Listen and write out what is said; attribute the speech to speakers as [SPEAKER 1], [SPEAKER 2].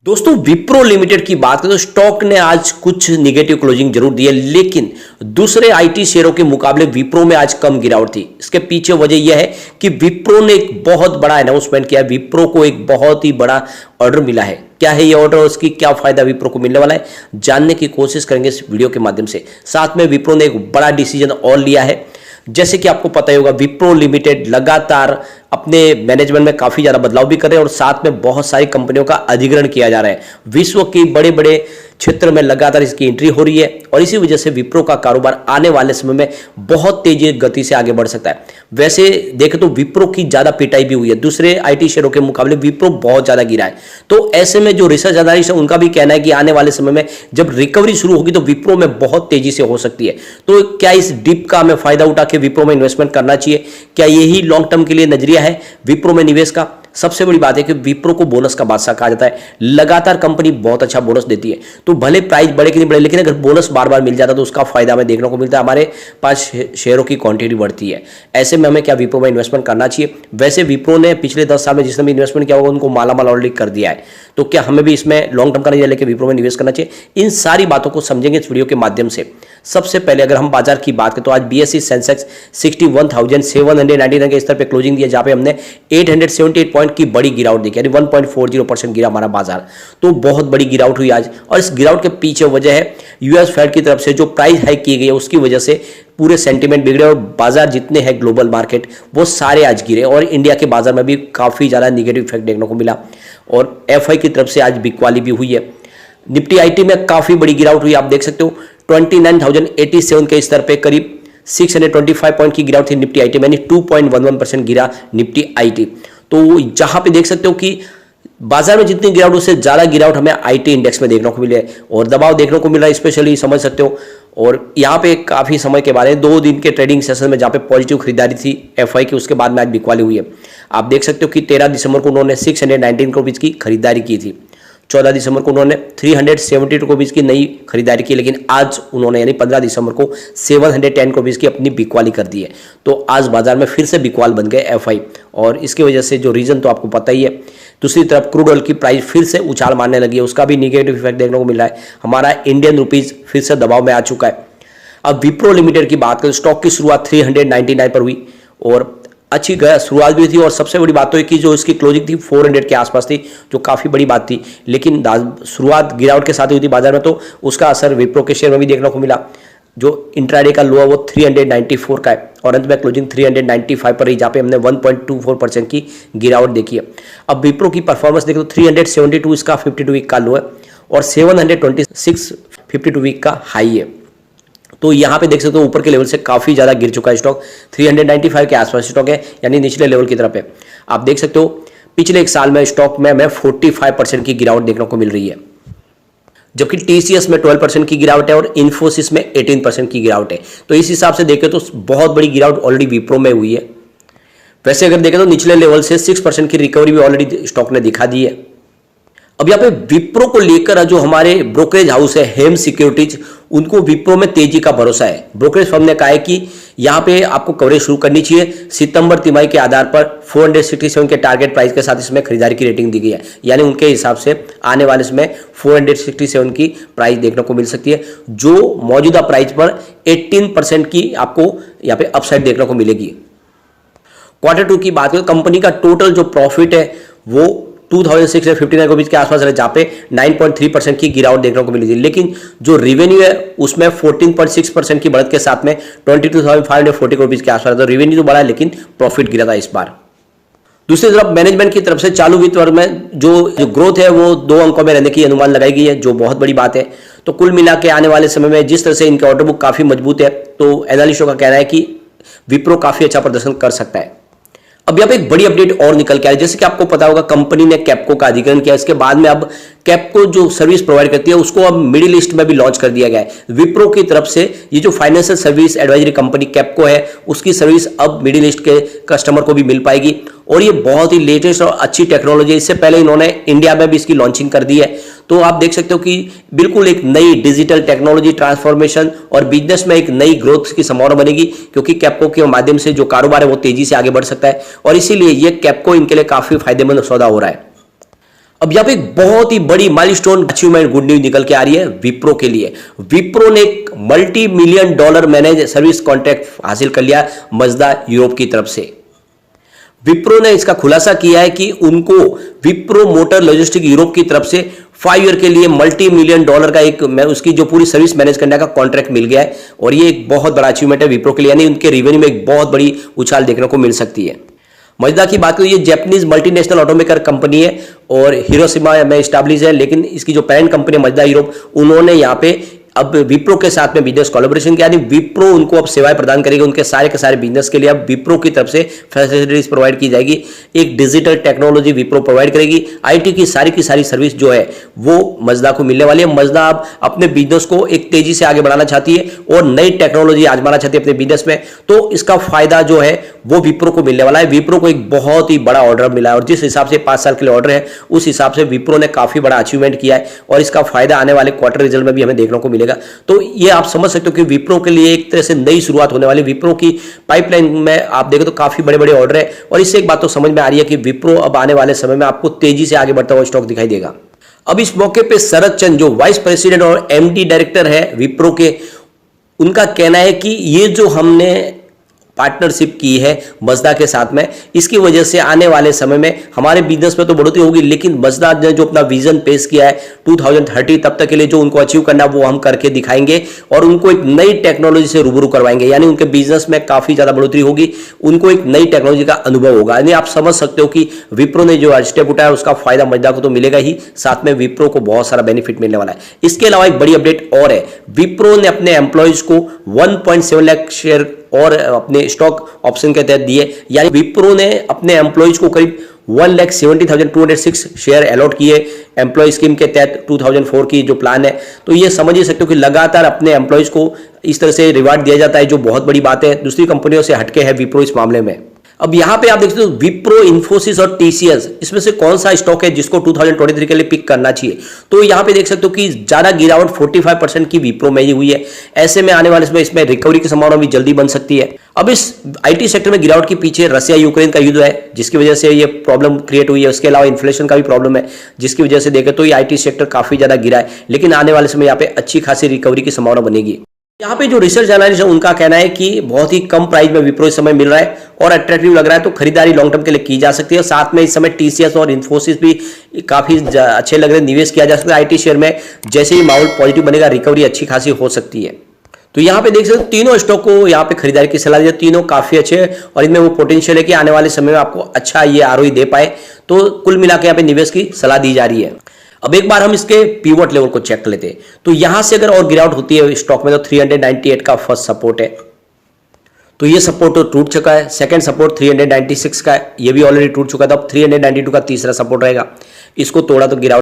[SPEAKER 1] दोस्तों विप्रो लिमिटेड की बात करें तो स्टॉक ने आज कुछ निगेटिव क्लोजिंग जरूर दी है, लेकिन दूसरे आईटी शेयरों के मुकाबले विप्रो में आज कम गिरावट थी। इसके पीछे वजह यह है कि विप्रो ने एक बहुत बड़ा अनाउंसमेंट किया है। विप्रो को एक बहुत ही बड़ा ऑर्डर मिला है। क्या है ये ऑर्डर, उसकी क्या फायदा विप्रो को मिलने वाला है, जानने की कोशिश करेंगे इस वीडियो के माध्यम से। साथ में विप्रो ने एक बड़ा डिसीजन और लिया है। जैसे कि आपको पता ही होगा, विप्रो लिमिटेड लगातार अपने मैनेजमेंट में काफी ज्यादा बदलाव भी कर रहे हैं और साथ में बहुत सारी कंपनियों का अधिग्रहण किया जा रहा है। विश्व की बड़े बड़े क्षेत्र में लगातार इसकी एंट्री हो रही है और इसी वजह से विप्रो का कारोबार आने वाले समय में बहुत तेजी गति से आगे बढ़ सकता है। वैसे देखें तो विप्रो की ज्यादा पिटाई भी हुई है, दूसरे आईटी शेयरों के मुकाबले विप्रो बहुत ज्यादा गिरा है। तो ऐसे में जो रिसर्च एनालिस्ट है उनका भी कहना है कि आने वाले समय में जब रिकवरी शुरू होगी तो विप्रो में बहुत तेजी से हो सकती है। तो क्या इस डिप का हमें फायदा उठा के विप्रो में इन्वेस्टमेंट करना चाहिए? क्या यही लॉन्ग टर्म के लिए नजरिया है विप्रो में निवेश का? सबसे बड़ी बात है कि विप्रो को बोनस का बादशाह कहा जाता है। लगातार कंपनी बहुत अच्छा बोनस देती है, तो भले प्राइस बढ़े कि नहीं बढ़े, लेकिन अगर बोनस बार बार मिल जाता है तो उसका फायदा हमें देखने को मिलता है। हमारे पास शेयरों की क्वांटिटी बढ़ती है। ऐसे में हमें क्या विप्रो में इन्वेस्टमेंट करना चाहिए? वैसे विप्रो ने पिछले 10 साल में जिसने भी इन्वेस्टमेंट किया होगा उनको मालामाल ऑलरेडी कर दिया है। तो क्या हमें भी इसमें लॉन्ग टर्म का नजरिया लेकर विप्रो में निवेश करना चाहिए? इन सारी बातों को समझेंगे इस वीडियो के माध्यम से। सबसे पहले अगर हम बाजार की बात करें तो आज बीएसई सेंसेक्स 61,799 के स्तर पे क्लोजिंग दिया, जहां पे हमने 878 पॉइंट की बड़ी गिरावट देखी, यानी 1.40% गिरा हमारा बाजार। तो बहुत बड़ी गिरावट हुई आज, और इस गिरावट के पीछे वजह है यूएस फेड की तरफ से जो प्राइस हाइक की गई है उसकी वजह से पूरे सेंटीमेंट बिगड़े और बाजार जितने हैं ग्लोबल मार्केट वो सारे आज गिरे, और इंडिया के बाजार में भी काफी ज्यादा निगेटिव इफेक्ट देखने को मिला। और एफआई की तरफ से आज बिकवाली भी हुई है। निफ्टी आईटी में काफी बड़ी गिरावट हुई, आप देख सकते हो 29,087 के स्तर पे करीब 625 पॉइंट की गिरावट थी निफ्टी आईटी में, 2.11% गिरा निफ्टी आईटी। तो जहां पे देख सकते हो कि बाजार में जितनी गिरावट उससे ज्यादा गिरावट हमें आईटी इंडेक्स में देखने को मिले और दबाव देखने को मिल रहा है, स्पेशली समझ सकते हो। और यहाँ पे काफी समय के बाद 2 दिन के ट्रेडिंग सेशन में जहाँ पे पॉजिटिव खरीदारी थी एफआई की, उसके बाद में आज बिकवाली हुई है। आप देख सकते हो कि 13 दिसंबर को उन्होंने 619 करोड़ की खरीदारी की थी, 14 दिसंबर को उन्होंने 372 करोड़ की नई खरीदारी की, लेकिन आज उन्होंने यानी 15 दिसंबर को 710 करोड़ की अपनी बिकवाली कर दी है। तो आज बाजार में फिर से बिकवाल बन गए एफआई, और इसकी वजह से जो रीजन तो आपको पता ही है। दूसरी तरफ क्रूड ऑयल की प्राइस फिर से उछाल मारने लगी है, उसका भी निगेटिव इफेक्ट देखने को मिल रहा है। हमारा इंडियन रुपीज फिर से दबाव में आ चुका है। अब विप्रो लिमिटेड की बात करें, स्टॉक की शुरुआत 399 पर हुई और अच्छी शुरुआत भी थी, और सबसे बड़ी बात तो है कि जो इसकी क्लोजिंग थी 400 के आसपास थी, जो काफी बड़ी बात थी। लेकिन शुरुआत गिरावट के साथ हुई थी बाजार में, तो उसका असर विप्रो के शेयर में भी देखने को मिला। जो इंट्राडे का लो है वो 394 का है और अंत में क्लोजिंग 395 पर रही, जहाँ पे हमने 1.24% की गिरावट देखी है। अब विप्रो की परफॉर्मेंस देखें तो 372 इसका 52 वीक का लो है और 726 52 वीक का हाई है। तो यहाँ पे देख सकते हो ऊपर के लेवल से काफी ज्यादा गिर चुका है स्टॉक, 395 के आसपास स्टॉक है, यानी निचले लेवल की तरफ है। आप देख सकते हो पिछले 1 साल में स्टॉक में हमें 45% की गिरावट देखने को मिल रही है, जबकि टीसीएस में 12% की गिरावट है और इन्फोसिस में 18% की गिरावट है। तो इस हिसाब से देखें तो बहुत बड़ी गिरावट ऑलरेडी विप्रो में हुई है। वैसे अगर देखें तो निचले लेवल से 6% की रिकवरी भी ऑलरेडी स्टॉक ने दिखा दी है। अब यहाँ पे विप्रो को लेकर जो हमारे ब्रोकरेज हाउस है हेम सिक्योरिटीज, उनको विप्रो में तेजी का भरोसा है। ब्रोकरेज फर्म ने कहा है कि यहाँ पे आपको कवरेज शुरू करनी चाहिए। सितंबर तिमाही के आधार पर 467 के टारगेट प्राइस के साथ इसमें खरीदारी की रेटिंग दी गई है, यानी उनके हिसाब से आने वाले इसमें 467 की प्राइस देखने को मिल सकती है, जो मौजूदा प्राइस पर 18% की आपको यहाँ पे अपसाइड देखने को मिलेगी। Q2 की बात करें, कंपनी का टोटल जो प्रॉफिट है वो 2659 करोड़ के आसपास रहे, जहाँ पे 9.3% की गिरावट देखने को मिली थी। लेकिन जो रेवेन्यू है उसमें 14.6% की बढ़त के साथ में 22,540 करोड़ के आसपास, तो रेवेन्यू तो बढ़ा लेकिन प्रॉफिट गिरा था इस बार। दूसरी तरफ मैनेजमेंट की तरफ से चालू वित्त वर्ष में जो ग्रोथ है वो 2 अंकों में रहने की अनुमान लगाई गई है, जो बहुत बड़ी बात है। तो कुल मिला के आने वाले समय में जिस तरह से इनका ऑर्डर बुक काफी मजबूत है, तो एनालिस्टों का कहना है कि विप्रो काफी अच्छा प्रदर्शन कर सकता है। अब यहाँ पे एक बड़ी अपडेट और निकल के आ रही है। जैसे कि आपको पता होगा कंपनी ने कैप्को का अधिग्रहण किया, इसके बाद में अब कैप्को जो सर्विस प्रोवाइड करती है उसको अब मिडिल ईस्ट में भी लॉन्च कर दिया गया है। विप्रो की तरफ से ये जो फाइनेंशियल सर्विस एडवाइजरी कंपनी कैप्को है उसकी सर्विस अब मिडिल ईस्ट के कस्टमर को भी मिल पाएगी, और ये बहुत ही लेटेस्ट और अच्छी टेक्नोलॉजी है। इससे पहले इन्होंने इंडिया में भी इसकी लॉन्चिंग कर दी है। तो आप देख सकते हो कि बिल्कुल एक नई डिजिटल टेक्नोलॉजी ट्रांसफॉर्मेशन और बिजनेस में एक नई ग्रोथ की संभावना बनेगी, क्योंकि कैप्को के माध्यम से जो कारोबार है वो तेजी से आगे बढ़ सकता है, और इसीलिए ये कैप्को इनके लिए काफी फायदेमंद सौदा हो रहा है। अब यहाँ पे एक बहुत ही बड़ी माइलस्टोन अचीवमेंट गुड न्यूज निकल के आ रही है विप्रो के लिए। विप्रो ने एक multi million dollar manage service contract हासिल कर लिया मजदा यूरोप की तरफ से। विप्रो ने इसका खुलासा किया है कि उनको विप्रो मोटर लॉजिस्टिक यूरोप की तरफ से 5 ईयर के लिए मल्टी मिलियन डॉलर का एक उसकी जो पूरी सर्विस मैनेज करने का कॉन्ट्रैक्ट मिल गया है और ये एक बहुत बड़ा अचीवमेंट है विप्रो के लिए, यानी उनके रेवेन्यू में एक बहुत बड़ी उछाल देखने को मिल सकती है। मजदा की बात करें, ये जैपनीज मल्टीनेशनल ऑटोमेकर कंपनी है और हिरोशिमा में स्टैब्लिश है, लेकिन इसकी जो पेरेंट कंपनी है मजदा यूरोप, उन्होंने यहाँ पे अब विप्रो के साथ में बिजनेस कोलैबोरेशन किया, यानी विप्रो उनको अब सेवाएं प्रदान करेगी उनके सारे के सारे बिजनेस के लिए। अब विप्रो की तरफ से फैसिलिटीज प्रोवाइड की जाएगी, एक डिजिटल टेक्नोलॉजी विप्रो प्रोवाइड करेगी, आईटी की सारी सर्विस जो है वो मजदा को मिलने वाली है। मजदा अब अपने बिजनेस को एक तेजी से आगे बढ़ाना चाहती है और नई टेक्नोलॉजी आजमाना चाहती है अपने बिजनेस में, तो इसका फायदा जो है वो विप्रो को मिलने वाला है। विप्रो को एक बहुत ही बड़ा ऑर्डर मिला है और जिस हिसाब से 5 साल के लिए ऑर्डर है उस हिसाब से विप्रो ने काफी बड़ा अचीवमेंट किया है और इसका फायदा आने वाले क्वार्टर रिजल्ट में भी हमें देखने को मिलेगा। तो ये आप समझ सकते हो कि विप्रो के लिए एक तरह से नई शुरुआत होने वाली। विप्रो की पाइपलाइन में आप देखो तो काफी बड़े बड़े ऑर्डर है और इससे एक बात तो समझ में आ रही है कि विप्रो अब आने वाले समय में आपको तेजी से आगे बढ़ता हुआ स्टॉक दिखाई देगा। अब इस मौके पे शरद चंद जो वाइस प्रेसिडेंट और एमडी डायरेक्टर है विप्रो के, उनका कहना है कि ये जो हमने पार्टनरशिप की है मजदा के साथ में, इसकी वजह से आने वाले समय में हमारे बिजनेस में तो बढ़ोतरी होगी, लेकिन मजदा ने जो अपना विजन पेश किया है 2030 तब तक के लिए जो उनको अचीव करना है वो हम करके दिखाएंगे और उनको एक नई टेक्नोलॉजी से रूबरू करवाएंगे, यानी उनके बिजनेस में काफी ज्यादा बढ़ोतरी होगी, उनको एक नई टेक्नोलॉजी का अनुभव होगा। यानी आप समझ सकते हो कि विप्रो ने जो स्टेप उठाया उसका फायदा मजदा को तो मिलेगा ही, साथ में विप्रो को बहुत सारा बेनिफिट मिलने वाला है। इसके अलावा एक बड़ी अपडेट और है, विप्रो ने अपने एम्प्लॉयज को 1.7 लाख शेयर और अपने स्टॉक ऑप्शन के तहत दिए, यानी विप्रो ने अपने एम्प्लॉयज को करीब 1,70,206 शेयर अलॉट किए एम्प्लॉय स्कीम के तहत 2004 की जो प्लान है। तो ये समझ ही सकते हो कि लगातार अपने एम्प्लॉयज को इस तरह से रिवार्ड दिया जाता है, जो बहुत बड़ी बात है, दूसरी कंपनियों से हटके है विप्रो इस मामले में। अब यहां पे आप देख सकते हो विप्रो, इन्फोसिस और टीसीएस, इसमें से कौन सा स्टॉक है जिसको 2023 के लिए पिक करना चाहिए। तो यहां पे देख सकते हो कि ज्यादा गिरावट 45% की विप्रो में ही हुई है। ऐसे में आने वाले समय इसमें रिकवरी की संभावना भी जल्दी बन सकती है। अब इस आईटी सेक्टर में गिरावट के पीछे रसिया यूक्रेन का युद्ध है जिसकी वजह से ये प्रॉब्लम क्रिएट हुई है। उसके अलावा इन्फ्लेशन का भी प्रॉब्लम है जिसकी वजह से देखें तो ये आईटी सेक्टर काफी ज्यादा गिरा है, लेकिन आने वाले समय यहाँ पे अच्छी खासी रिकवरी की संभावना बनेगी। यहाँ पे जो रिसर्च एनालिस्ट है उनका कहना है कि बहुत ही कम प्राइस में विप्रो इस समय मिल रहा है और अट्रैक्टिव लग रहा है, तो खरीदारी लॉन्ग टर्म के लिए की जा सकती है। साथ में इस समय टीसीएस और इन्फोसिस भी काफी अच्छे लग रहे हैं, निवेश किया जा सकता है आईटी शेयर में। जैसे ही माहौल पॉजिटिव बनेगा रिकवरी अच्छी खासी हो सकती है। तो यहाँ पे देख सकते हो तीनों स्टॉक को यहाँ पे खरीदारी की सलाह दी है, तीनों काफी अच्छे हैं और इनमें वो पोटेंशियल है कि आने वाले समय में आपको अच्छा ये आरओई दे पाए। तो कुल मिला के यहाँ पे निवेश की सलाह दी जा रही है। अब एक बार हम इसके पीवट लेवल को चेक कर लेते हैं, तो यहां से अगर और गिरावट होती है स्टॉक में तो 398 का फर्स्ट सपोर्ट है, तो ये सपोर्ट तो टूट चुका है। सेकंड सपोर्ट 396 का है, ये भी ऑलरेडी टूट चुका था। अब 392 का तीसरा सपोर्ट रहेगा, इसको तोड़ा तो गिरावट